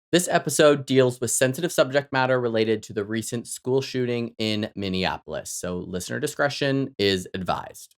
This episode deals with sensitive subject matter related to the recent school shooting in Minneapolis, so listener discretion is advised.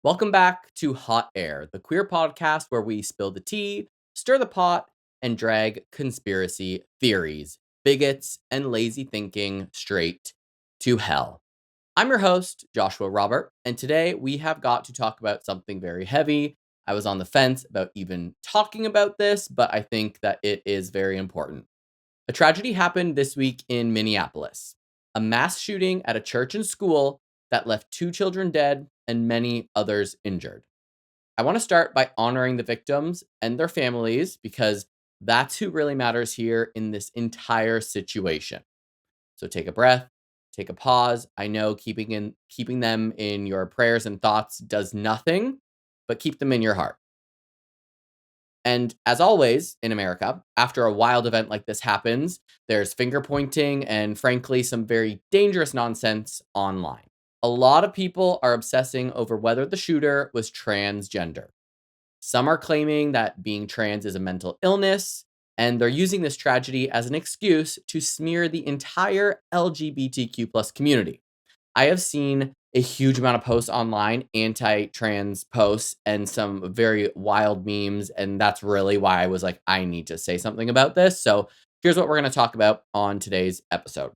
Welcome back to Hot Air, the queer podcast where we spill the tea, stir the pot, and drag conspiracy theories, bigots, and lazy thinking straight to hell. I'm your host, Joshua Robert, and today we have got to talk about something very heavy. I was on the fence about even talking about this, but I think that it is very important. A tragedy happened this week in Minneapolis, a mass shooting at a church and school that left 2 children dead and many others injured. I want to start by honoring the victims and their families because that's who really matters here in this entire situation. So take a breath, take a pause. I know keeping them in your prayers and thoughts does nothing, but keep them in your heart. And as always in America, after a wild event like this happens, there's finger pointing and frankly some very dangerous nonsense online. A lot of people are obsessing over whether the shooter was transgender. Some are claiming that being trans is a mental illness, and they're using this tragedy as an excuse to smear the entire LGBTQ plus community. I have seen a huge amount of posts online, anti-trans posts, and some very wild memes, and that's really why I was like, I need to say something about this. So here's what we're going to talk about on today's episode.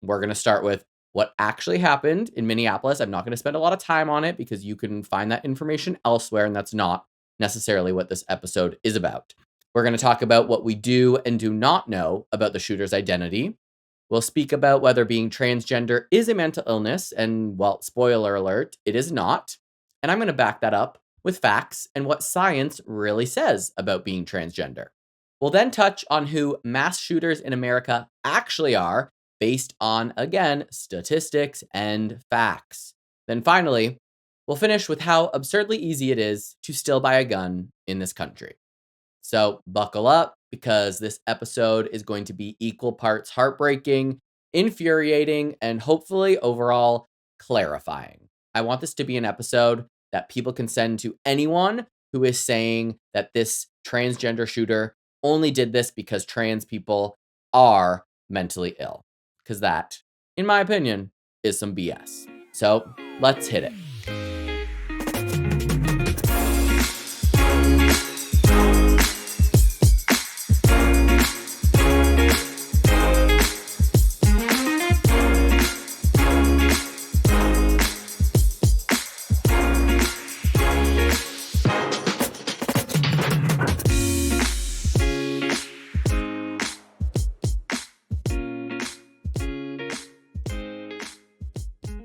We're going to start with what actually happened in Minneapolis. I'm not going to spend a lot of time on it because you can find that information elsewhere, and that's not necessarily what this episode is about. We're going to talk about what we do and do not know about the shooter's identity. We'll speak about whether being transgender is a mental illness, and well, spoiler alert, it is not. And I'm going to back that up with facts and what science really says about being transgender. We'll then touch on who mass shooters in America actually are based on, again, statistics and facts. Then finally, we'll finish with how absurdly easy it is to still buy a gun in this country. So buckle up because this episode is going to be equal parts heartbreaking, infuriating, and hopefully overall clarifying. I want this to be an episode that people can send to anyone who is saying that this transgender shooter only did this because trans people are mentally ill. Because that, in my opinion, is some BS. So let's hit it.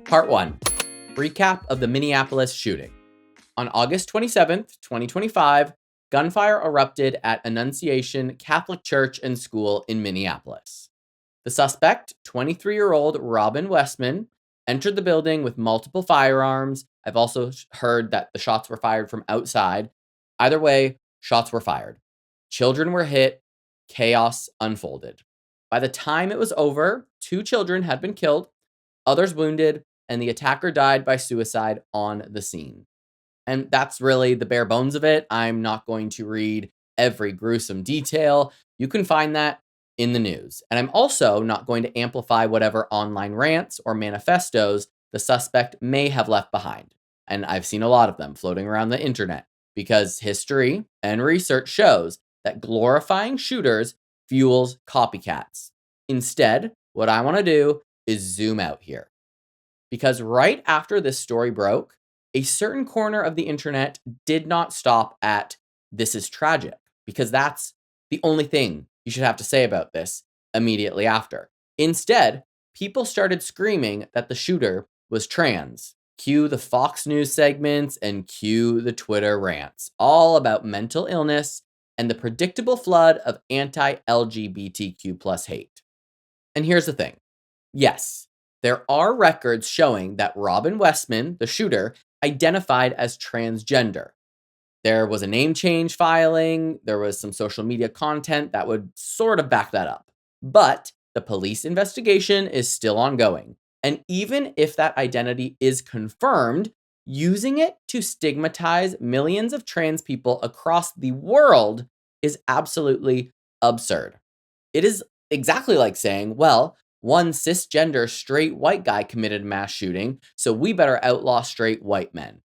Part 1. Recap of the Minneapolis shooting. On August 27th, 2025, gunfire erupted at Annunciation Catholic Church and School in Minneapolis. The suspect, 23-year-old Robin Westman, entered the building with multiple firearms. I've also heard that the shots were fired from outside. Either way, shots were fired. Children were hit. Chaos unfolded. By the time it was over, 2 children had been killed, others wounded, and the attacker died by suicide on the scene. And that's really the bare bones of it. I'm not going to read every gruesome detail. You can find that in the news. And I'm also not going to amplify whatever online rants or manifestos the suspect may have left behind. And I've seen a lot of them floating around the internet because history and research shows that glorifying shooters fuels copycats. Instead, what I want to do is zoom out here. Because right after this story broke, a certain corner of the internet did not stop at "this is tragic," because that's the only thing you should have to say about this immediately after. Instead, people started screaming that the shooter was trans. Cue the Fox News segments and cue the Twitter rants, all about mental illness and the predictable flood of anti-LGBTQ plus hate. And here's the thing. Yes, there are records showing that Robin Westman, the shooter, identified as transgender. There was a name change filing. There was some social media content that would sort of back that up. But the police investigation is still ongoing. And even if that identity is confirmed, using it to stigmatize millions of trans people across the world is absolutely absurd. It is exactly like saying, well, one cisgender straight white guy committed a mass shooting, so we better outlaw straight white men.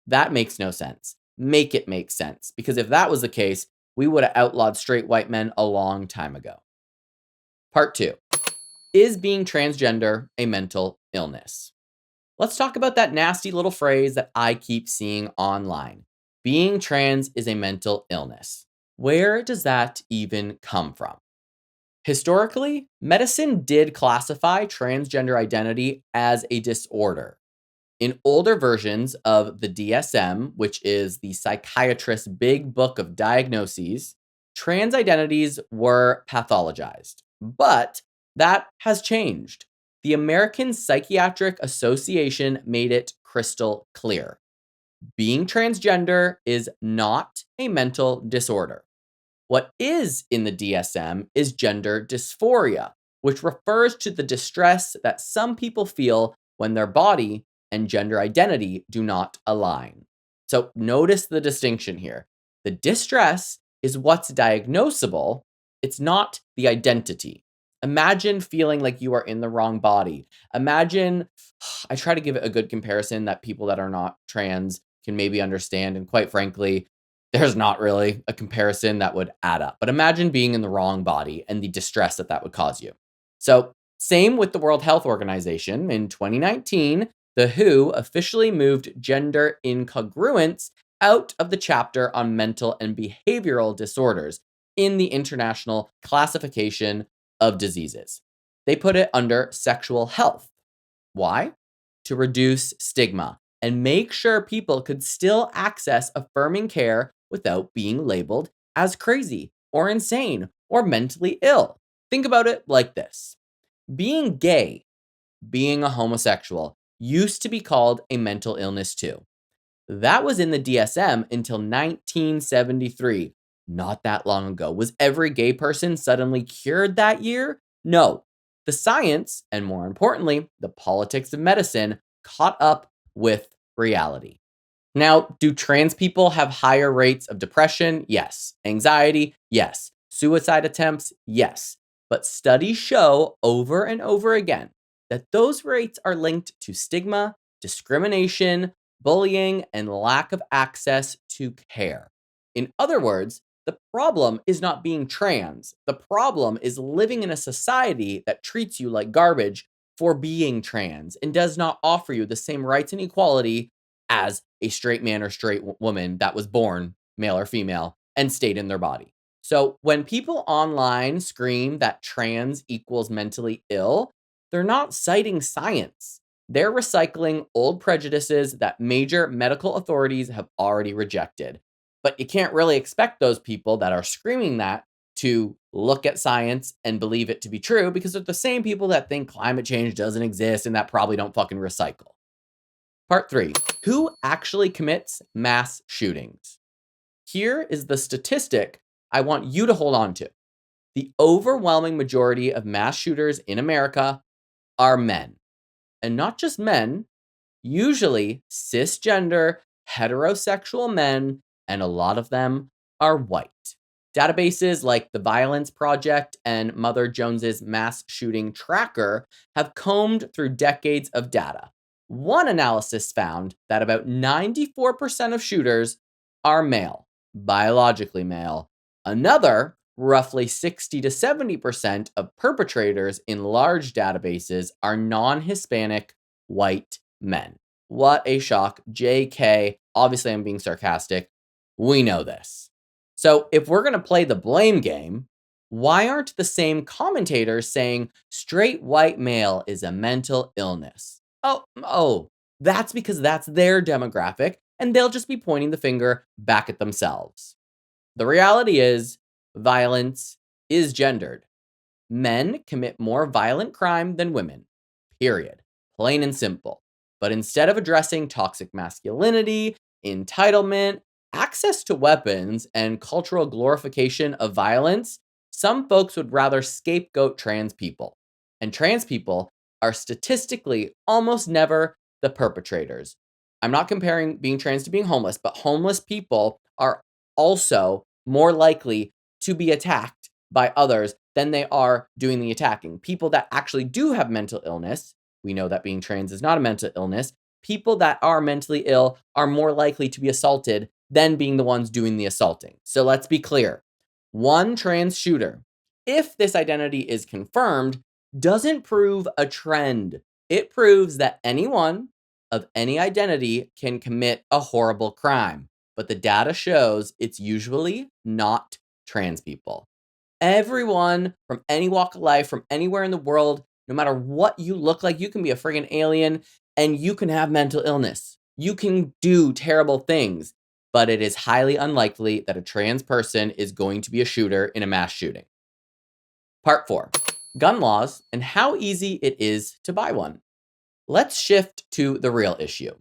That makes no sense. Make it make sense. Because if that was the case, we would have outlawed straight white men a long time ago. Part two. Is being transgender a mental illness? Let's talk about that nasty little phrase that I keep seeing online. Being trans is a mental illness. Where does that even come from? Historically, medicine did classify transgender identity as a disorder. In older versions of the DSM, which is the psychiatrist's big book of diagnoses, trans identities were pathologized. But that has changed. The American Psychiatric Association made it crystal clear. Being transgender is not a mental disorder. What is in the DSM is gender dysphoria, which refers to the distress that some people feel when their body and gender identity do not align. So notice the distinction here. The distress is what's diagnosable, it's not the identity. Imagine feeling like you are in the wrong body. Imagine, I try to give it a good comparison that people that are not trans can maybe understand. And quite frankly, there's not really a comparison that would add up. But imagine being in the wrong body and the distress that that would cause you. So, same with the World Health Organization. In 2019, the WHO officially moved gender incongruence out of the chapter on mental and behavioral disorders in the International Classification of Diseases. They put it under sexual health. Why? To reduce stigma and make sure people could still access affirming care without being labeled as crazy or insane or mentally ill. Think about it like this: being gay, being a homosexual, used to be called a mental illness too. That was in the DSM until 1973. Not that long ago. Was every gay person suddenly cured that year? No. The science, and more importantly, the politics of medicine, caught up with reality. Now, do trans people have higher rates of depression? Yes. Anxiety? Yes. Suicide attempts? Yes. But studies show over and over again that those rates are linked to stigma, discrimination, bullying, and lack of access to care. In other words, the problem is not being trans. The problem is living in a society that treats you like garbage for being trans and does not offer you the same rights and equality as a straight man or straight woman that was born male or female and stayed in their body. So when people online scream that trans equals mentally ill, they're not citing science. They're recycling old prejudices that major medical authorities have already rejected. But you can't really expect those people that are screaming that to look at science and believe it to be true, because they're the same people that think climate change doesn't exist and that probably don't fucking recycle. Part three. Who actually commits mass shootings? Here is the statistic I want you to hold on to. The overwhelming majority of mass shooters in America are men. And not just men, usually cisgender, heterosexual men, and a lot of them are white. Databases like the Violence Project and Mother Jones's Mass Shooting Tracker have combed through decades of data. One analysis found that about 94% of shooters are male, biologically male. Another, roughly 60 to 70% of perpetrators in large databases are non-Hispanic white men. What a shock. JK, obviously I'm being sarcastic. We know this. So if we're going to play the blame game, why aren't the same commentators saying straight white male is a mental illness? Oh, that's because that's their demographic and they'll just be pointing the finger back at themselves. The reality is violence is gendered. Men commit more violent crime than women, period. Plain and simple. But instead of addressing toxic masculinity, entitlement, access to weapons, and cultural glorification of violence, some folks would rather scapegoat trans people. And trans people are statistically almost never the perpetrators. I'm not comparing being trans to being homeless, but homeless people are also more likely to be attacked by others than they are doing the attacking. People that actually do have mental illness, we know that being trans is not a mental illness. People that are mentally ill are more likely to be assaulted than being the ones doing the assaulting. So let's be clear. One trans shooter, if this identity is confirmed, doesn't prove a trend. It proves that anyone of any identity can commit a horrible crime. But the data shows it's usually not trans people. Everyone from any walk of life, from anywhere in the world, no matter what you look like, you can be a friggin' alien and you can have mental illness. You can do terrible things, but it is highly unlikely that a trans person is going to be a shooter in a mass shooting. Part 4, gun laws and how easy it is to buy one. Let's shift to the real issue,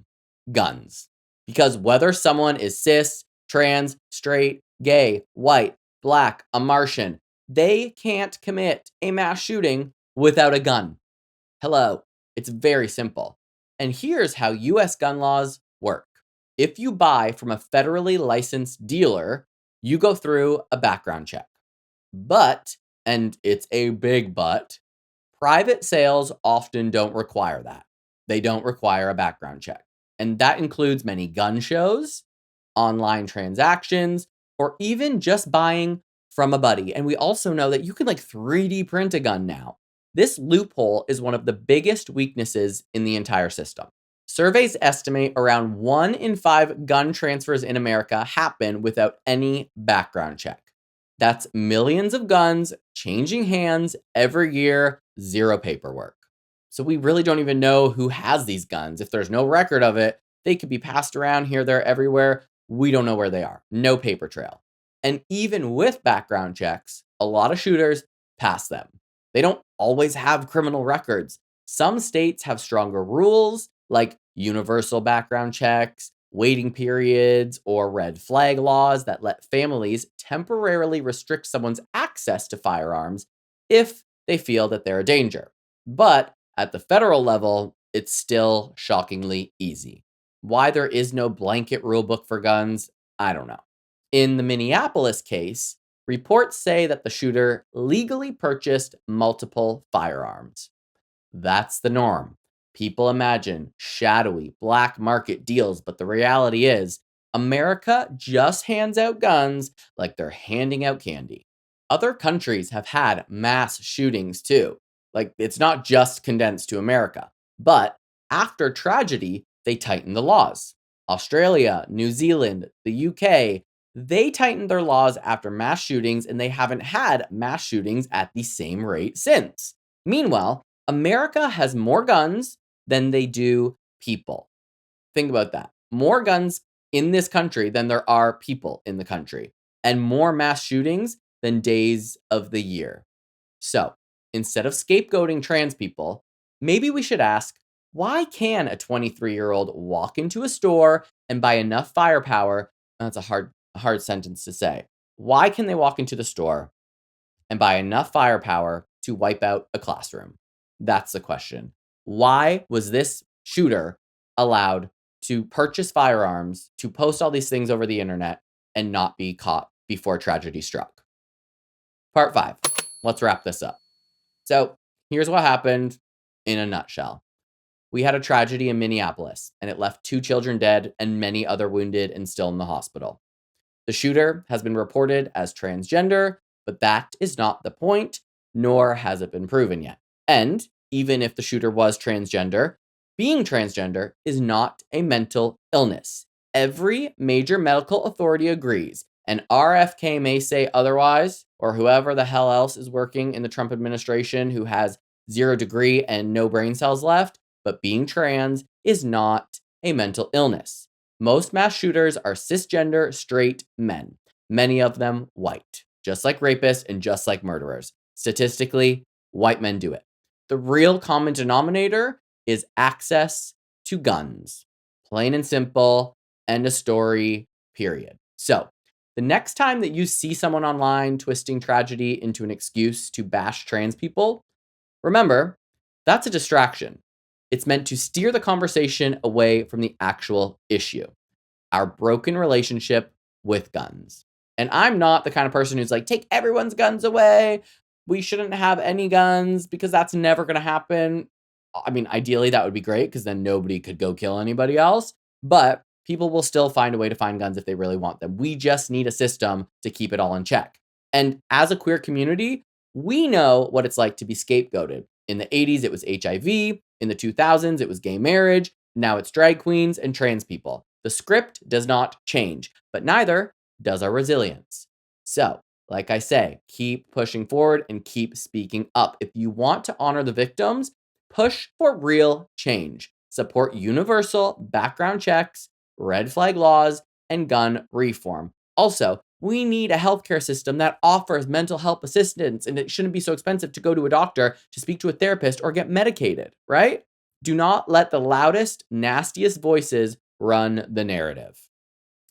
guns. Because whether someone is cis, trans, straight, gay, white, black, a Martian, they can't commit a mass shooting without a gun. Hello, it's very simple. And here's how US gun laws work. If you buy from a federally licensed dealer, you go through a background check. But, and it's a big but, private sales often don't require that. They don't require a background check. And that includes many gun shows, online transactions, or even just buying from a buddy. And we also know that you can 3D print a gun now. This loophole is one of the biggest weaknesses in the entire system. Surveys estimate around 1 in 5 gun transfers in America happen without any background check. That's millions of guns changing hands every year, zero paperwork. So we really don't even know who has these guns. If there's no record of it, they could be passed around here, there, everywhere. We don't know where they are. No paper trail. And even with background checks, a lot of shooters pass them. They don't always have criminal records. Some states have stronger rules, like universal background checks, waiting periods, or red flag laws that let families temporarily restrict someone's access to firearms if they feel that they're a danger. But at the federal level, it's still shockingly easy. Why there is no blanket rulebook for guns, I don't know. In the Minneapolis case, reports say that the shooter legally purchased multiple firearms. That's the norm. People imagine shadowy black market deals, but the reality is, America just hands out guns like they're handing out candy. Other countries have had mass shootings too. It's not just condensed to America. But after tragedy, they tightened the laws. Australia, New Zealand, the UK, they tightened their laws after mass shootings, and they haven't had mass shootings at the same rate since. Meanwhile, America has more guns than they do people. Think about that. More guns in this country than there are people in the country, and more mass shootings than days of the year. So, instead of scapegoating trans people, maybe we should ask, why can a 23-year-old walk into a store and buy enough firepower? That's a hard sentence to say. Why can they walk into the store and buy enough firepower to wipe out a classroom? That's the question. Why was this shooter allowed to purchase firearms, to post all these things over the internet, and not be caught before tragedy struck? Part 5. Let's wrap this up. So, here's what happened in a nutshell. We had a tragedy in Minneapolis, and it left 2 children dead and many other wounded and still in the hospital. The shooter has been reported as transgender, but that is not the point, nor has it been proven yet. And even if the shooter was transgender, being transgender is not a mental illness. Every major medical authority agrees, and RFK may say otherwise, or whoever the hell else is working in the Trump administration who has 0 degree and no brain cells left, but being trans is not a mental illness. Most mass shooters are cisgender, straight men, many of them white, just like rapists and just like murderers. Statistically, white men do it. The real common denominator is access to guns. Plain and simple, end of story, period. So, the next time that you see someone online twisting tragedy into an excuse to bash trans people, remember, that's a distraction. It's meant to steer the conversation away from the actual issue, our broken relationship with guns. And I'm not the kind of person who's like, take everyone's guns away. We shouldn't have any guns because that's never going to happen. I mean, ideally, that would be great because then nobody could go kill anybody else. But people will still find a way to find guns if they really want them. We just need a system to keep it all in check. And as a queer community, we know what it's like to be scapegoated. In the 80s, it was HIV. In the 2000s, it was gay marriage. Now it's drag queens and trans people. The script does not change, but neither does our resilience. So, like I say, keep pushing forward and keep speaking up. If you want to honor the victims, push for real change. Support universal background checks, red flag laws, and gun reform. Also, we need a healthcare system that offers mental health assistance, and it shouldn't be so expensive to go to a doctor, to speak to a therapist, or get medicated, right? Do not let the loudest, nastiest voices run the narrative.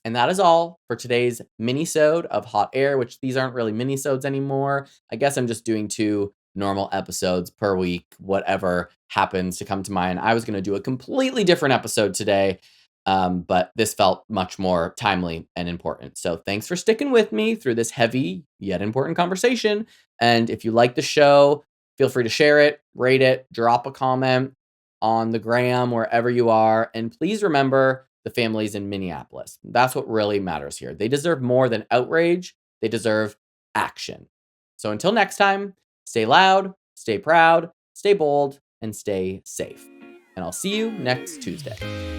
And that is all for today's mini-sode of Hot Air, which these aren't really mini-sodes anymore. I guess I'm just doing 2 normal episodes per week, whatever happens to come to mind. I was going to do a completely different episode today, but this felt much more timely and important. So thanks for sticking with me through this heavy yet important conversation. And if you like the show, feel free to share it, rate it, drop a comment on the gram, wherever you are. And please remember the families in Minneapolis. That's what really matters here. They deserve more than outrage. They deserve action. So until next time, stay loud, stay proud, stay bold, and stay safe. And I'll see you next Tuesday.